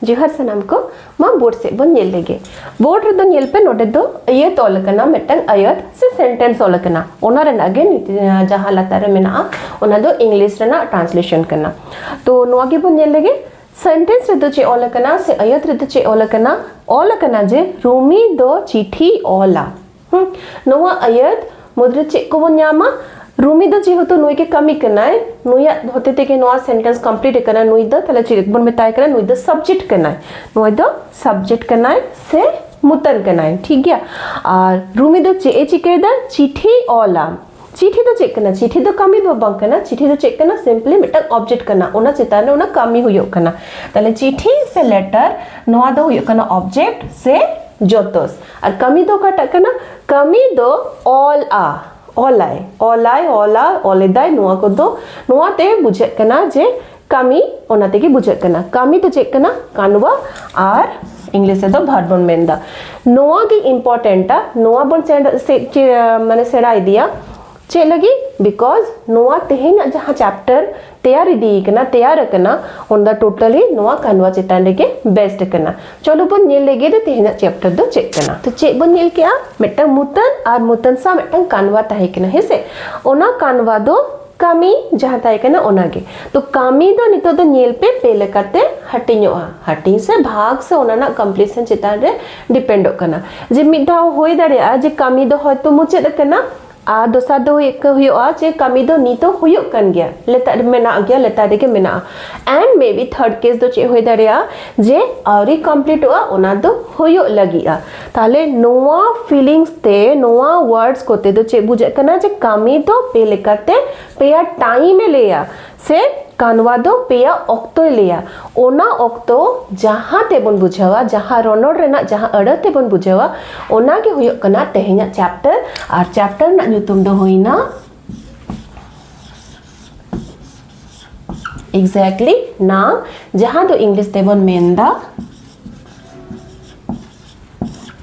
जोहार सानाम को मा बोर्ड से बन नेल लेगे बोर्ड रे दो नेल पे नोडे दो आयत ऑल कना मिटन आयत से सेंटेंस ऑल कना ओना रेना गे जहां लातार मेना ओना दो इंग्लिश रेना ट्रांसलेशन कना तो नोआ गे बन नेल लेगे सेंटेंस रे दो चे ऑल कना से आयत रे दो चे ऑल कना जे रूमी दो चिठी ऑला नोआ आयत मुद्रे चे को बन न्यामा रूमी दो जेहेतु नुई के कमी करनाय नुया होते ते के नोआ सेंटेंस कंप्लीट करना नुई दो तले चिरक बन में ताय करना नुई दो सब्जेक्ट करनाय नुई दो सब्जेक्ट करनाय से मुतन करनाय ठीक गया और रूमी दो चे चिके दा चिठी ऑला चिठी दो चेक करना चिठी दो कमी दो बंक करना चिठी दो चेक करना सिंपली मिटक ऑब्जेक्ट करना ओना चिताने ओना कमी हुयो करना तले चिठी से लेटर नोआ दो हुयो करना ऑब्जेक्ट से जोतोस और कमी दो काटा करना कमी दो ऑल आ ऑलाई ऑलाई ऑला ऑलेदाय नोआ को दो नोआ ते बुझे करना जे कमी ओना ते के बुझे करना कमी तो चेक करना कानवा और इंग्लिश से दो भार बन मेंदा नोआ की इंपॉर्टेंटा नोआ बन से माने सेड़ा दिया चे लगी बिकॉज नोआ तेहेन जहां चैप्टर तैयार दी कना तैयार कना ओंदा टोटली नोआ कानवा चितान के बेस्ट कना चलो बन नेल लेगे दे तेहेन चैप्टर दो चेक कना तो चेक बन नेल के मिटन मुतन और मुतन सा मिटन कानवा ताहे कना हेसे ओना कानवा दो कामी जहां ताहे कना ओना गे तो कामी दो नितो दो नेल पे पेले काते हटिñoa हटिंग से भाग से ओना ना कंप्लीशन चितान रे डिपेंड कना जे मिडा होय दाड़िया जे कामी दो होय तो मुचेद कना आ दोसा दो एक हुआ जे कमी दो नीतो हुयो कन गया लेता मेना गया लेता देके मेना and may be third case दो चे होय दाड़िया जे आउरी कंप्लीट हुआ ओना दो हुयो लगिया ताले नोआ फीलिंग्स ते नोआ वर्ड्स कोते दो चे बुझे कना जे कमी दो पे लेकाते पेया टाइम में लेया से कानवा दो पेया ऑक्तो लिया ओना ऑक्तो जहां ते बन बुझावा जहां रनोड़ रेना जहां अड़ ते बन बुझावा ओना के हुयो कना तेहेना चैप्टर और चैप्टर ना ᱧᱩᱛᱩᱢ दो होइना एग्जैक्टली ना जहां दो इंग्लिश ते बन मेंदा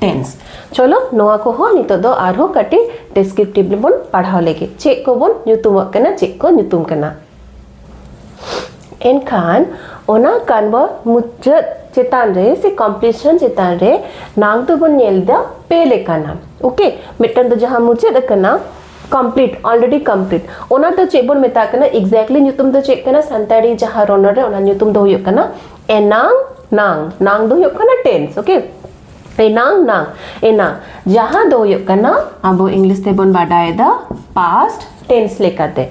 टेंस चलो नोआ को हो नितो दो आरो कटी डिस्क्रिप्टिव बन पढ़ाव लेगे चेक को बन ᱧᱩᱛᱩᱢ कना चेक को ᱧᱩᱛᱩᱢ कना एनखान ओना कानवा मुचत चितान रे से कंप्लीशन चितान रे नांग तो बन नेल दा पेले काना ओके मिटन तो जहां मुचत कना कंप्लीट ऑलरेडी कंप्लीट ओना तो चेक बन मेता कना एग्जैक्टली ᱧᱩᱛᱩᱢ तो चेक कना संताड़ी जहां रोनर रे ओना ᱧᱩᱛᱩᱢ दो हुयो कना एनांग नांग नांग दो हुयो कना टेंस ओके एनांग नांग एना जहां दो हुयो कना अब इंग्लिश ते बन बाडाय दा पास्ट टेंस लेकाते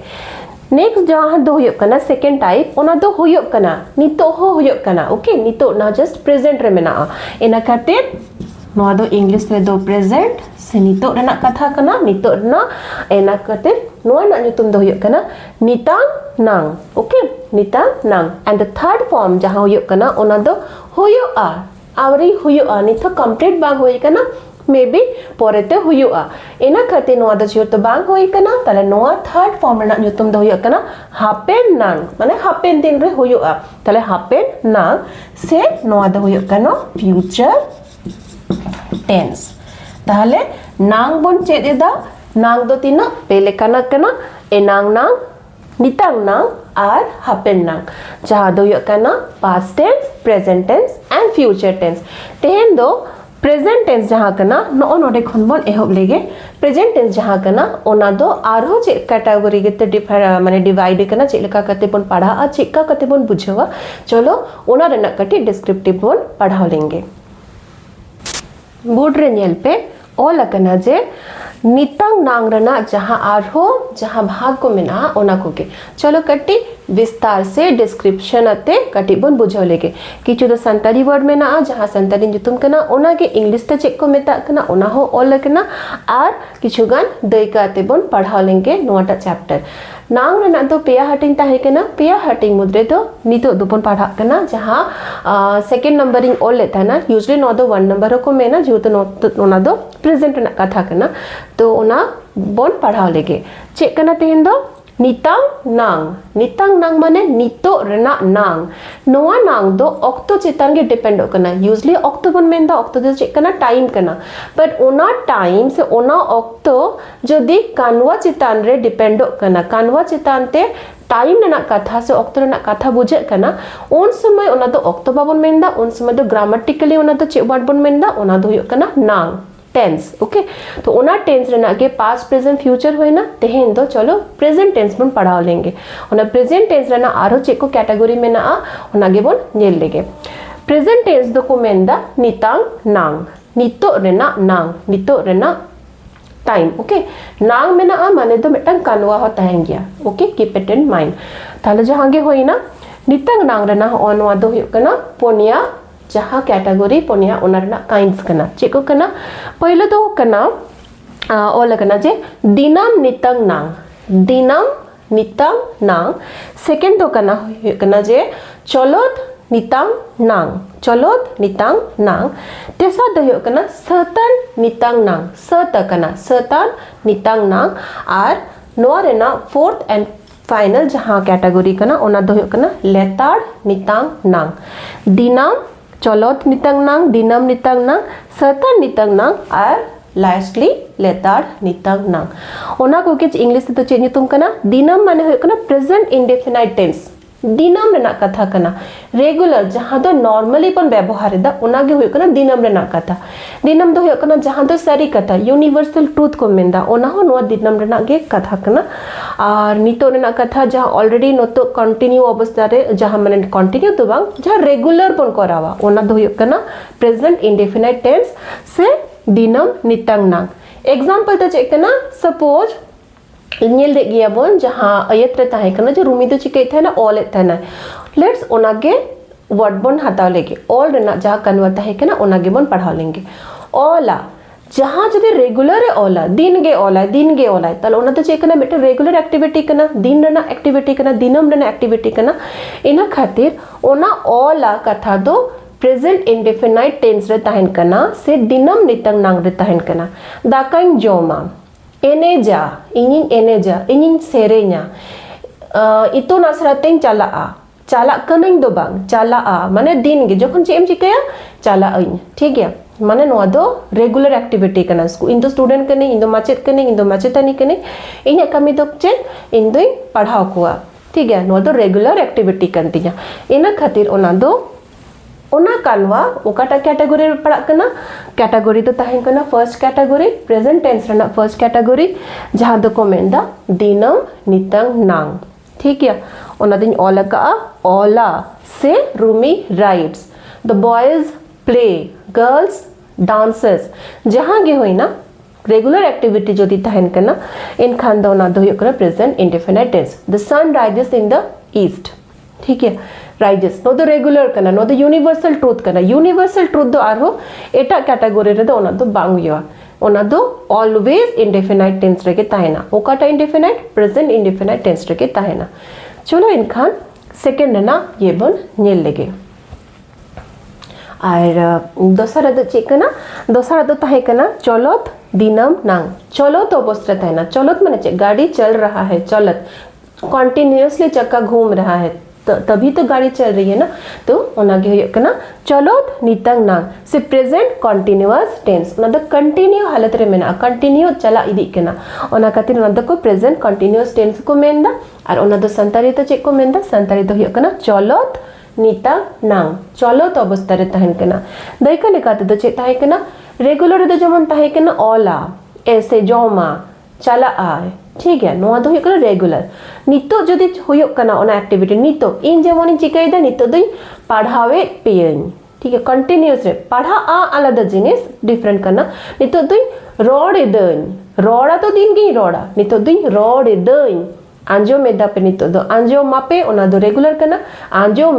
नेक्स्ट जहां दो हुयो कना सेकंड टाइप ओना दो हुयो कना नितो हो हुयो कना ओके नितो ना जस्ट प्रेजेंट रे मेना एना खातिर नोआ दो इंग्लिश रे दो प्रेजेंट से नितो रेना कथा कना नितो ना एना खातिर नोआ ना ᱧᱩᱛᱩᱢ दो हुयो कना नितांग नांग ओके नितांग नांग एंड द थर्ड फॉर्म जहां हुयो कना ओना दो हुयो आवरी हुयो नितो कंप्लीट बाग होय कना मे बी पोरेते हुयुआ एना खातिर नोआ दो जेतो बांग होय कना ताले नोआ थर्ड फॉर्म रेना ᱧᱩᱛᱩᱢ दो हुयो कना हापेन नांग माने हापेन दिन रे हुयुआ ताले हापेन नांग से नोआ दो हुयो कना फ्यूचर टेंस ताले नांग बन चेदेदा नांग दो तिना पेले कना कना एनांग नांग नितांग नांग और हापेन नांग जहां दो हुयो कना past tense present tense and future tense तेहेन दो प्रेजेंट टेंस जहां कना नो नोडे खन बन एहब लेगे प्रेजेंट टेंस जहां कना ओना दो आरो चे कैटेगरी गेते माने डिवाइड कना चे लेका कते बन पढ़ा आ चेका कते बन बुझवा चलो ओना रेना कटी डिस्क्रिप्टिव बन पढ़ाव लेंगे बोर्ड रे नेल पे ऑल कना जे नितांग नांग रेना जहां आरो जहां भाग को मेना ओना को के चलो कटी विस्तार से डिस्क्रिप्शन अते कटी बन बुझाव लेगे किछु दो संताड़ी वर्ड में ना जहां संताड़ी ᱧᱩᱛᱩᱢ कना ओना के इंग्लिश ते चेक को मेता कना ओना हो ऑल कना और किछु गान दैका अते बन पढ़ाव लेंगे नोटा चैप्टर नांग रेना दो पेया हटिंग ताहे कना पेया हटिंग मुद्रे दो नितो दो बन पढ़ा कना जहां सेकंड नंबरिंग ऑल लेता ना यूजुअली नो दो वन नंबर को मेना जेतो ओना दो प्रेजेंट ना कथा कना तो ओना बन पढ़ाव लेगे चेक कना तेहेन दो नितांग नांग माने नितो रेना नांग नोआ नांग दो ऑक्तो चितान के डिपेंड कना यूजुअली ऑक्तो बन मेंदा ऑक्तो दो चेक कना टाइम कना पर ओना टाइम से ओना ऑक्तो जदी कानवा चितान रे डिपेंड कना कानवा चितान ते टाइम रेना कथा से ऑक्तो रेना कथा बुझे कना उन समय ओना दो ऑक्तो बाबन मेनदा उन समय दो ग्रामेटिकली ओना दो चे वर्ड बन मेनदा ओना दो हुयो कना नाउन टेंस ओके तो ओना टेंस रेना के पास्ट प्रेजेंट फ्यूचर होइना तेहेन दो चलो प्रेजेंट टेंस बन पढ़ाव लेंगे ओना प्रेजेंट टेंस रेना आरो चे को कैटेगरी मेना ओना गे बन नेल लेगे प्रेजेंट टेंस दो को मेनदा नितांग नांग नितो रेना नांग नितो रेना टाइम ओके नांग मेना माने दो मिटन कानवा हो तहन गया okay keep it in mind ताले जहां गे होइना नितांग नांग रेना ओनवा दो हुयो कना पोनिया जहाँ कैटेगरी पोनिया ओना रेना काइंड्स कना चेको कना पहले तो कना ओला कना जे दिनम नितंग नांग सेकंड तो कना जे चलोत नितांग नांग तेसा दो कना सतन नितांग नांग सतन नितांग नांग आर नोआ रेना फोर्थ एंड फाइनल जहाँ कैटेगरी कना ओना दो कना लेताड़ नितांग नांग दिनम चलोत नितांग नांग दिनम नितांग नांग सतन नितांग नांग और लास्टली लेताड़ नितांग नांग ओना को के इंग्लिश तो चे नितुम कना दिनम माने होय कना प्रेजेंट इंडेफिनाइट टेंस दिनम रेना कथा कना रेगुलर जहां दो नॉर्मली पन व्यवहार दा ओना गे होय कना दिनम रेना कथा दिनम दो होय कना जहां दो सारी कथा यूनिवर्सल ट्रूथ को मेंदा ओना हो नो दिनम रेना गे कथा कना और नितो रेना कथा जहां ऑलरेडी नतो कंटिन्यू अवस्था रे जहां माने कंटिन्यू तो बांग जहां रेगुलर पन करावा ओना दो होय कना प्रेजेंट इंडेफिनाइट टेंस से दिनम नितांग नांग एग्जांपल तो चे कना सपोज नेल दे गया बोन जहां आयत रे ताहे कना जो रूमी दो चिके थे ना ऑल थे ना लेट्स ओनागे वर्ड बोन हटाव लेगे ऑल रेना जहां कन्वा ताहे कना ओनागे बोन पढ़ाव लेंगे ऑला जहां जदि रेगुलर ऑला दिन गे ऑला तल ओना तो चे कना बेटा रेगुलर एक्टिविटी कना दिन रेना एक्टिविटी कना दिनम रेना एक्टिविटी कना इना खातिर ओना ऑला कथा दो प्रेजेंट इंडेफिनाइट टेंस रे ताहेन कना से दिनम नितंग नांग रे ताहेन कना दाकाइन जोमा एनेजा इनिंग सेरे냐 इतुन आसरातें चला कनኝ दो बांग चला माने दिन गे जखन चे एम चिकया चला अइन ठीक है माने नोआ दो रेगुलर एक्टिविटी कना इन दो स्टूडेंट कने इन दो माचेत कने इन दो माचेतानी कने इन्या कमी दो चे इन दो पढ़ाव कोआ ठीक है नोआ दो रेगुलर एक्टिविटी कनतिया इना खातिर ओना दो ओना कानवा ओकाटा कैटेगरी रे पड़ा कना कैटेगरी तो ताहें कना फर्स्ट कैटेगरी प्रेजेंट टेंस रेना फर्स्ट कैटेगरी जहां दो को मेंदा दिनम नितंग नांग ठीक है ओना दिन ओला से Rumi rides the boys play girls dances जहां गे होइना रेगुलर एक्टिविटी जो दी ताहें कना इन खान दो ना दो कना present indefinite tense the sun rises in the east ठीक है राइजेस नो दो रेगुलर कना नो दो यूनिवर्सल ट्रूथ कना यूनिवर्सल ट्रूथ दो आरो एटा कैटेगरी रे दो ओना दो बांग हुआ ओना दो ऑलवेज इंडेफिनाइट टेंस रे के ताहेना ओकाटा इंडेफिनाइट प्रेजेंट इंडेफिनाइट टेंस रे के ताहेना चलो इनखान सेकंड ना ये बन नेल लेगे और दोसरा दो चे कना दोसरा दो ताहे कना चलोत दिनम नांग चलोत अवस्था ताहेना चलोत माने चे गाड़ी चल रहा है चलत कंटिन्यूअसली चक्का घूम रहा है तभी तो गाड़ी चल रही है ना तो ओनागे होय कना चलोत नितंग नांग से प्रेजेंट कंटिन्यूअस टेंस ओना द कंटिन्यू हालत रे मेना कंटिन्यू चला इदी कना ओना खातिर ओना द को प्रेजेंट कंटिन्यूअस टेंस को मेनदा और ओना द संतारी तो चेक को मेनदा संतारी तो होय कना चलोत नितंग नांग चलोत अवस्था रे ताहेन कना दैका लेकाते द चे ताहे कना रेगुलर द जमन ताहे कना ओला ऐसे जोमा चला आए ठीक है नोआ दो हुयो कना रेगुलर नितो जदि हुयो कना ओना एक्टिविटी नितो इन जेमन चिकाइदा नितो दई पढ़ावे पेयन ठीक है कंटिन्यूअस रे पढ़ा आलादा जिनिस डिफरेंट करना नितो दई रोड़े दन रोड़ा तो दिन गी रोड़ा नितो दई रोड़े दन आंजो मेदा पे नितो दो आंजो मापे ओना दो रेगुलर कना आंजो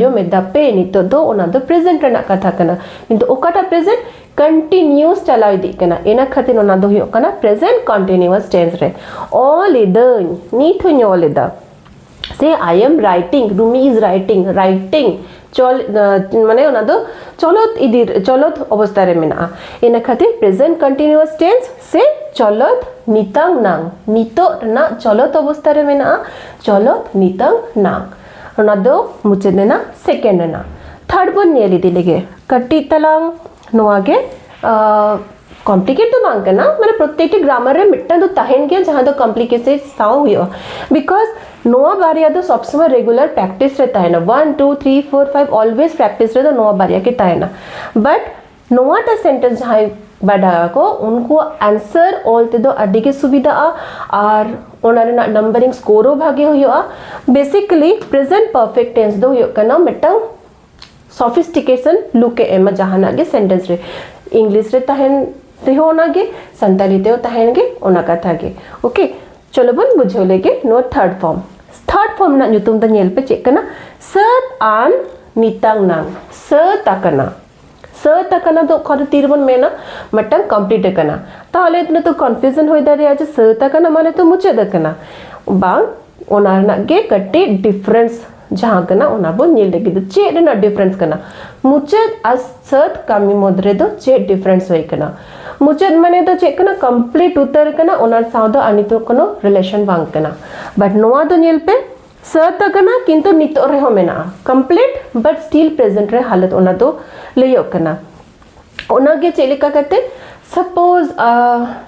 मेदा पे नितो दो ओना दो प्रेजेंट रेना कथा कना किंतु ओकाटा प्रेजेंट कंटिन्यूअस चला इदी कना एना खातिर ओना दो हुयो कना प्रेजेंट कंटिन्यूअस टेंस रे ऑल इदन नीट हुई ऑल इदा से I am writing Rumi is writing चल माने ओना दो चलोत इदी चलोत अवस्था रे मेना एना खातिर प्रेजेंट कंटिन्यूअस टेंस से चलोत नितंग नांग नितो ना चलोत अवस्था रे मेना चलोत नितंग नांग ओना दो मुचे देना सेकंड ना थर्ड वन नेली दिलेगे कट्टी तलांग नोआगे कॉम्प्लिकेट तो बांग करना माने प्रत्येक ग्रामर रे मिट्टन तो तहन गया जहां तो कॉम्प्लिकेशन साउ हुयो बिकॉज नोआ बारिया तो सब समय रेगुलर प्रैक्टिस रहता है ना 1 2 3 4 5 ऑलवेज प्रैक्टिस रहता नोआ बारिया के तायना बट नोआ टा सेंटेंस जहां बाडा को उनको आंसर ऑल ते दो अड्डी के सुविधा और ओना रेना नंबरिंग स्कोरो भागे हुयो बेसिकली प्रेजेंट परफेक्ट टेंस दो हुयो कना मिट्टन सॉफिस्टिकेशन लुक एम जहाना के सेंटेंस रे इंग्लिश रे तहन तेहो ओनागे संताली तेहो तहनगे ओना कथा गे ओके चलो बन बुझोलेगे नो थर्ड फॉर्म ना nyutum दा ñel पे चेक करना सत आन नितांग नांग सत तकना तो खर तीरबन मेना मटन कंप्लीट करना ताहले इतने तो कंफ्यूजन होई दारे आज सत तकना माने तो मुचेद करना बांग ओना ना गे कट्टी डिफरेंस जहां कना ओना बो ñel लेगे तो चेड ना डिफरेंस करना मुचेद आ सत कामी मोदरे दो चेड डिफरेंस होई करना मुचेद माने तो चेक करना कंप्लीट उतर करना ओना साउ दो आनी तो कोनो रिलेशन बांग करना बट नोआ दो ñel पे सत तकना किंतु नितो रे हो मेना कंप्लीट बट स्टिल प्रेजेंट रे हालत ओना तो लेयो करना ओना गे चेलिका करते सपोज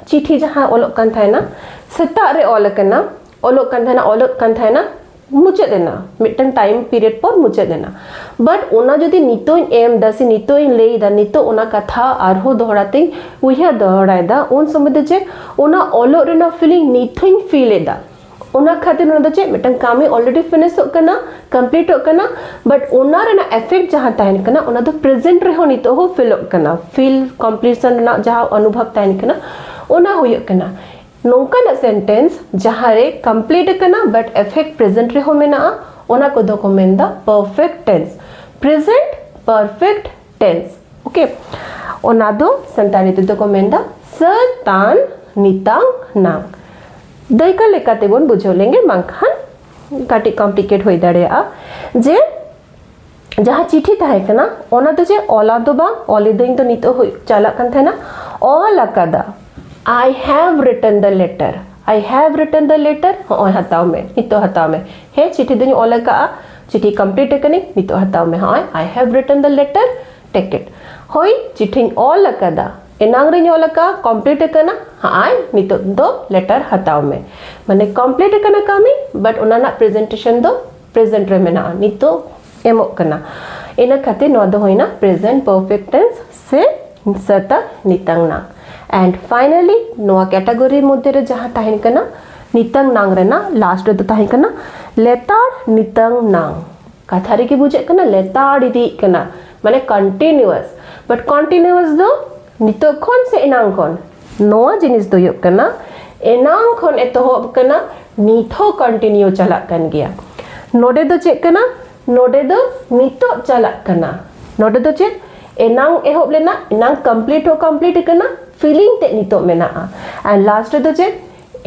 चिठी जहां ओलोक कान थायना सेता रे ओल करना ओलोक कान थायना मुचे देना मिटन टाइम पीरियड पर मुचे देना बट ओना जदि नितो एम दा से नितो लेई दा नितो ओना कथा आरहो दोहराते उया दोहराय दा उन समय जे ओना ओलो रेना फीलिंग नितो फील एदा ओना खातिर ओना जे मिटन कामी ऑलरेडी फिनिश होकना कंप्लीट होकना बट ओना रेना इफेक्ट जहां ताहन कना ओना तो प्रेजेंट रे हो नितो हो फील होकना फील कंप्लीशन ना जहां अनुभव ताहन कना ओना होय कना नोंका ना सेंटेंस जहां रे कंप्लीट कना बट इफेक्ट प्रेजेंट रे हो मेना ओना को दो को मेंदा perfect tense present perfect tense okay ओना दो संताली तो को मेंदा सतान नितांग नांग दैका लेकाते बोन बुझो लेंगे मांखान काटी कॉम्प्लिकेट होई दाड़ेया जे जहां चिठी ताहे कना ओना तो जे ओला दो बा ओले दिन तो नितो होई चाला कान थाना ओला कदा I have written the letter होय हताव में नितो हताव में हे चिठी दनि ओला का चिठी कंप्लीट कनी नितो हताव में होय I have written the letter take it होय चिठी ओला कदा एनांग रे ओला का कंप्लीट कना हाय नितो दो लेटर हताव में माने कंप्लीट कना कामी बट ओना ना प्रेजेंटेशन दो प्रेजेंट रे मेना नितो एमो कना एना खाते नो दो होइना प्रेजेंट परफेक्ट टेंस से सता नितांग ना एंड फाइनली नोआ कैटेगरी मध्य रे जहां ताहिन कना नितांग नांग रेना लास्ट रे तो ताहिन कना लेताड़ नितांग नांग कथा रे की बुझे कना लेताड़ इदी कना माने कंटीन्यूअस बट कंटीन्यूअस दो नितो खन से एनांग खन नोआ जिनिस दो yok कना एनांग खन एतोहब कना निथो कंटिन्यू चला कन गया नोडे दो चेक कना नोडे दो नितो चला कना नोडे दो चेक एनांग एहोब लेना एनांग कंप्लीट कना फीलिंग ते नितो मेना एंड लास्ट दो जे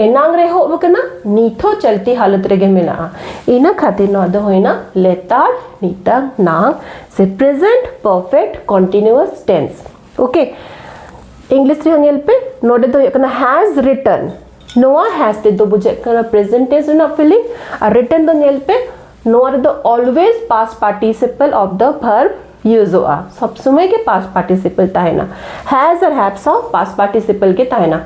एनांग रे हो कना निथो चलती हालत रेगे मेना इना खातिर न दो होइना लेताड़ नितांग नांग से present perfect continuous tense okay English रे नेल पे नोडे दो कना हैज रिटन नोआ हैज ते दो बुझे कना प्रेजेंट टेंस ना फीलिंग और रिटन दो नेल पे नोआ रे दो always past participle of the verb use हुआ सब समय के पास्ट पार्टिसिपल ताहेना हैज और हैव्स ऑफ पास्ट पार्टिसिपल के ताहेना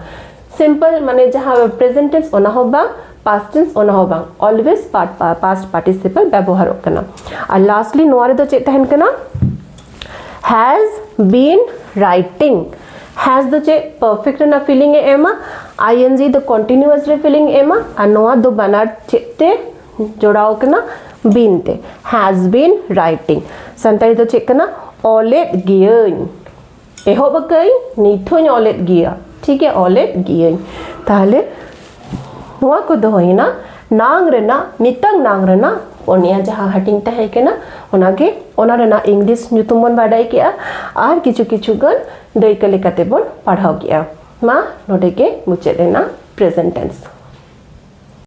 सिंपल माने जहां प्रेजेंट टेंस ओना होबा पास्ट टेंस ओना होबा ऑलवेज पास्ट पार्टिसिपल व्यवहार करना और लास्टली नोआ रे दो चेक ताहेन कना हैज बीन राइटिंग हैज दो चेक परफेक्ट ना फीलिंग एमा आईएनजी द कंटीन्यूअस रे फीलिंग एमा और नोआ दो बनार चेते जोड़ाओ कना बीन ते हैज बीन राइटिंग संताली तो चेक करना ओलेट गियन एहो बकई निथोन ओलेट गिया ठीक है ओलेट गियन ताहले नोआ को दो होइना नांग रेना नितांग नांग रेना ओनिया जहां हटिंग तहे केना ओनागे ओना रेना English nyutum bon badai kia ar kichu gan दैका लेकाते bon पढ़ाओ किया मा नोडे के मुचे रेना प्रेजेंट टेंस